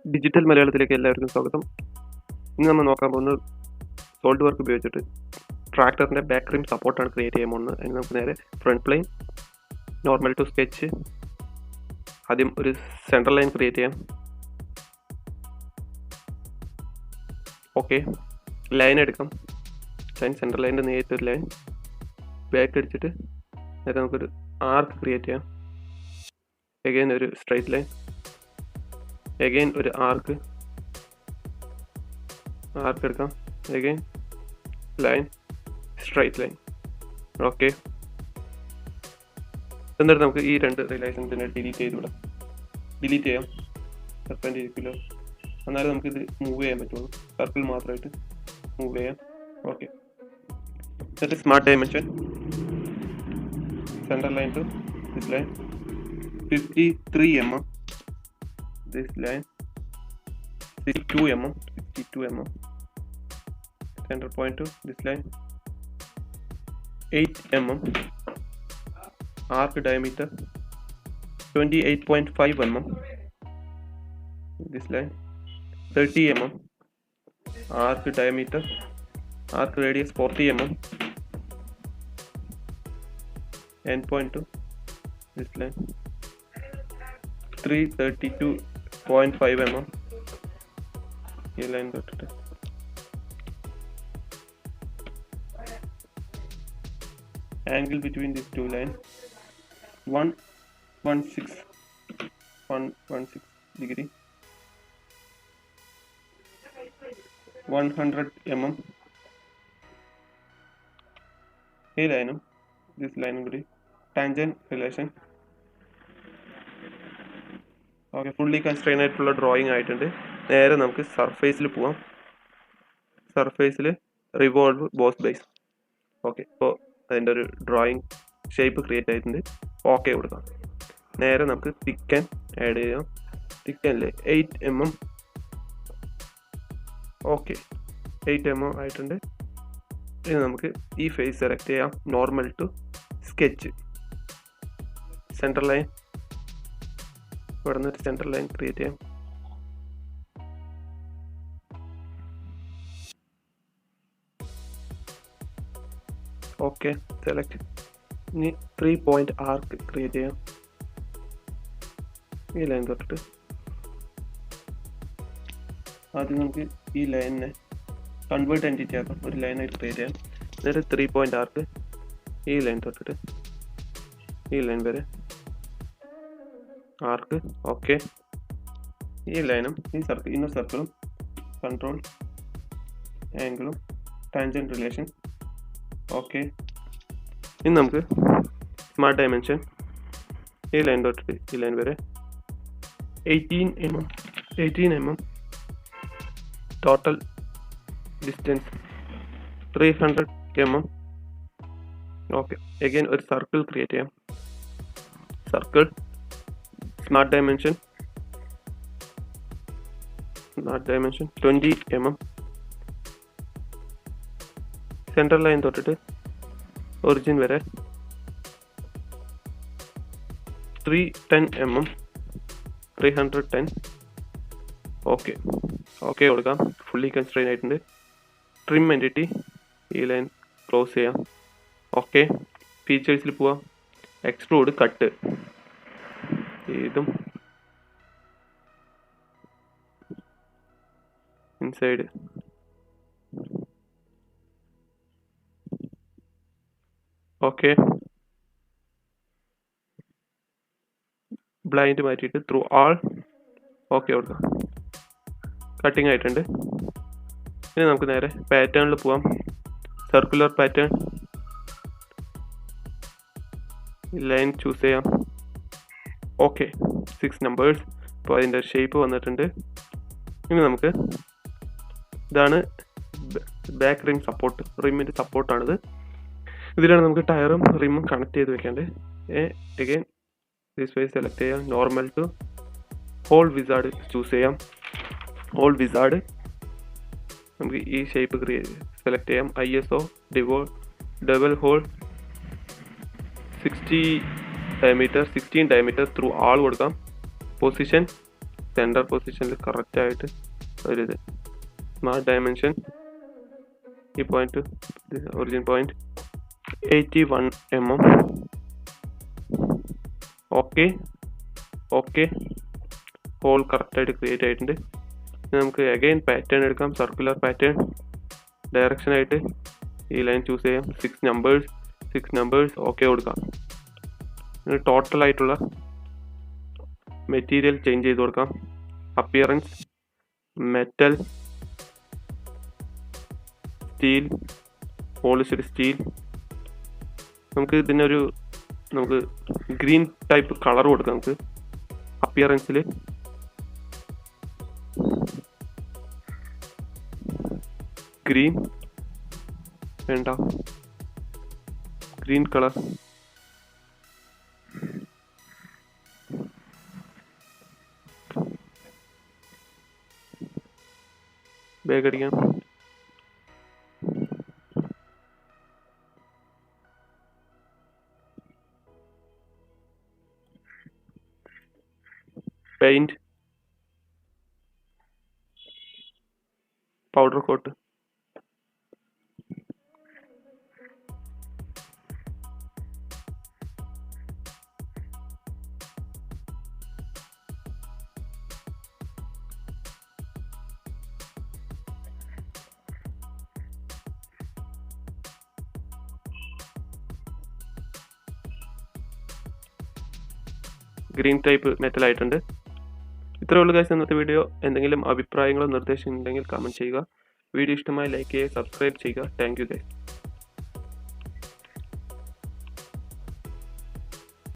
Digital മലയാളത്തിലേക്ക് എല്ലാവർക്കും സ്വാഗതം. ഇന്ന് നമ്മൾ നോക്കാൻ പോകുന്നത് സോളിഡ് വർക്ക് ഉപയോഗിച്ചിട്ട് ട്രാക്ടറിൻ്റെ ബാക്ക് റിം സപ്പോർട്ടാണ് ക്രിയേറ്റ് ചെയ്യാൻ പോകുന്നത്. അതിന് നമുക്ക് നേരെ front plane, normal to sketch, ആദ്യം ഒരു സെൻട്രൽ ലൈൻ ക്രിയേറ്റ് ചെയ്യാം. ഓക്കെ, ലൈൻ എടുക്കാം. ലൈൻ സെൻട്രൽ ലൈനിൻ്റെ നേരിട്ടൊരു ലൈൻ ബാക്ക് അടിച്ചിട്ട് നേരെ നമുക്കൊരു ആർക്ക് ക്രിയേറ്റ് ചെയ്യാം. എഗെയിൻ ഒരു സ്ട്രൈറ്റ് ലൈൻ, എഗെയിൻ ഒരു ആർക്ക് എടുക്കാം. Again line, straight line. Okay, എന്നിട്ട് നമുക്ക് ഈ രണ്ട് റിലേഷൻസിനെ ഡിലീറ്റ് ചെയ്യാം. പെർപെൻഡിക്കുലർ, എന്നാലും നമുക്കിത് മൂവ് ചെയ്യാൻ പറ്റുള്ളൂ. സർക്കിൾ മാത്രമായിട്ട് മൂവ് ചെയ്യാം. ഓക്കെ, എന്നിട്ട് smart dimension, central line to this line 53 mm, this line 62 mm, center point to this line 8 mm, arc diameter 28.5 mm, this line 30 mm, arc diameter, arc radius 40 mm, end point to this line 332.5 mm. ഈ line തൊട്ടിട്ട് angle between this two line 116 degree, 100 mm. ഈ ലൈനും this ലൈനും കൂടി tangent relation. Okay, fully constrain ആയിട്ടുള്ള drawing ആയിട്ടുണ്ട്. നേരെ നമുക്ക് സർഫേസിൽ പോവാം. സർഫേസിൽ റിവോൾവ് ബോസ് ബേസ്. ഓക്കെ, ഇപ്പോൾ അതിൻ്റെ ഒരു ഡ്രോയിങ് ഷേപ്പ് ക്രിയേറ്റ് ആയിട്ടുണ്ട്. ഓക്കെ കൊടുക്കാം. നേരെ നമുക്ക് തിക്കൻ ആഡ് ചെയ്യാം. തിക്കനിൽ 8 mm. ഓക്കെ, 8 mm ആയിട്ടുണ്ട്. ഇനി നമുക്ക് ഈ ഫേസ് സെലക്ട് ചെയ്യാം. Normal to sketch, central line, ഇവിടെ നിന്ന് ഒരു സെൻട്രൽ ലൈൻ ക്രിയേറ്റ് ചെയ്യാം. Okay, select. ഇനി 3 പോയിന്റ് ആർക്ക് ക്രിയേറ്റ് ചെയ്യാം. ഈ ലൈൻ തൊട്ടിട്ട് ആദ്യം നമുക്ക് ഈ ലൈനിനെ കൺവേർട്ട് എൻറ്റിറ്റി ആക്കാം. ഒരു ലൈനായിട്ട് ക്രിയേറ്റ് ചെയ്യാം. എന്നിട്ട് 3 പോയിന്റ് ആർക്ക് ഈ ലൈൻ തൊട്ടിട്ട് ഈ ലൈൻ വരെ ആർക്ക്. ഓക്കെ, ഈ ലൈനും ഈ സർക്കിൾ, ഇന്നർ സർക്കിളും കൺട്രോൾ ആംഗിളും ടാൻജന്റ് റിലേഷൻ. ഓക്കെ, ഇനി നമുക്ക് സ്മാർട്ട് ഡയമെൻഷൻ, ഈ ലൈൻ തൊട്ടിട്ട് ഈ ലൈൻ വരെ 18 mm, total distance 300 mm. Okay, again ഒരു സർക്കിൾ ക്രിയേറ്റ് ചെയ്യാം. Circle, smart dimension 20 mm, central line തൊട്ടിട്ട് ഒറിജിൻ വരെ 310 mm, 310. ഓക്കെ, ഓക്കെ കൊടുക്കാം. ഫുള്ളി കൺസ്ട്രെയിൻ ആയിട്ടുണ്ട്. ട്രിം എൻറ്റിറ്റി, ഈ ലൈൻ ക്ലോസ് ചെയ്യാം. ഓക്കെ, ഫീച്ചേഴ്സിൽ പോവാം. എക്സ്ട്രൂഡ്, കട്ട്, ഇതും ഇൻസൈഡ്. ഓക്കെ, ബ്ലൈൻഡ് മാറ്റിയിട്ട് ത്രൂ ആൾ. ഓക്കെ കൊടുക്കാം. കട്ടിങ് ആയിട്ടുണ്ട്. ഇനി നമുക്ക് നേരെ പാറ്റേണിൽ പോവാം. സർക്കുലർ പാറ്റേൺ, ലൈൻ ചൂസ് ചെയ്യാം. Okay, 6 numbers. ഇപ്പോൾ അതിൻ്റെ ഷേപ്പ് വന്നിട്ടുണ്ട്. ഇനി നമുക്ക് ഇതാണ് ബാക്ക് റിം സപ്പോർട്ട്, റിമ്മിൻ്റെ സപ്പോർട്ടാണിത്. ഇതിലാണ് നമുക്ക് ടയറും റിമ്മും കണക്ട് ചെയ്ത് വെക്കേണ്ടത്. അഗൈൻ ദിസ് വേ സെലക്ട് ചെയ്യാം. Normal to hole wizard choose ചെയ്യാം. ഹോൾ വിസാർഡ് നമുക്ക് ഈ ഷേപ്പ് സെലക്ട് ചെയ്യാം. ISO double hole 16 diameter through all കൊടുക്കാം. പൊസിഷൻ സെൻറ്റർ പൊസിഷനിൽ കറക്റ്റായിട്ട് ഒരു ഇത് സ്മാർട്ട് ഡയമെൻഷൻ ഈ point origin point 81 mm. Okay hole കറക്റ്റായിട്ട് ക്രിയേറ്റ് ആയിട്ടുണ്ട്. നമുക്ക് അഗൈൻ പാറ്റേൺ എടുക്കാം, സർക്കുലർ പാറ്റേൺ. ഡയറക്ഷനായിട്ട് ഈ ലൈൻ ചൂസ് ചെയ്യാം. 6 നമ്പേഴ്സ് ഓക്കെ കൊടുക്കാം. ടോട്ടൽ ആയിട്ടുള്ള മെറ്റീരിയൽ ചേഞ്ച് ചെയ്ത് കൊടുക്കാം. Appearance metal, steel, polished steel. നമുക്ക് ഇതിനൊരു ഗ്രീൻ ടൈപ്പ് കളർ കൊടുക്കാം. നമുക്ക് അപ്പിയറൻസിൽ ഗ്രീൻ വേണ്ട, ഗ്രീൻ കളർ. ബാഗ് അടിക്കാം. Paint, powder coat. Green type metal ആയിട്ടുണ്ട്. ഇത്രയേ ഉള്ളൂ ഗൈസ് ഇന്നത്തെ വീഡിയോ. എന്തെങ്കിലും അഭിപ്രായങ്ങളോ നിർദ്ദേശം ഉണ്ടെങ്കിൽ കമൻറ്റ് ചെയ്യുക. വീഡിയോ ഇഷ്ടമായി ലൈക്ക് ചെയ്യുക, സബ്സ്ക്രൈബ് ചെയ്യുക. Thank you guys.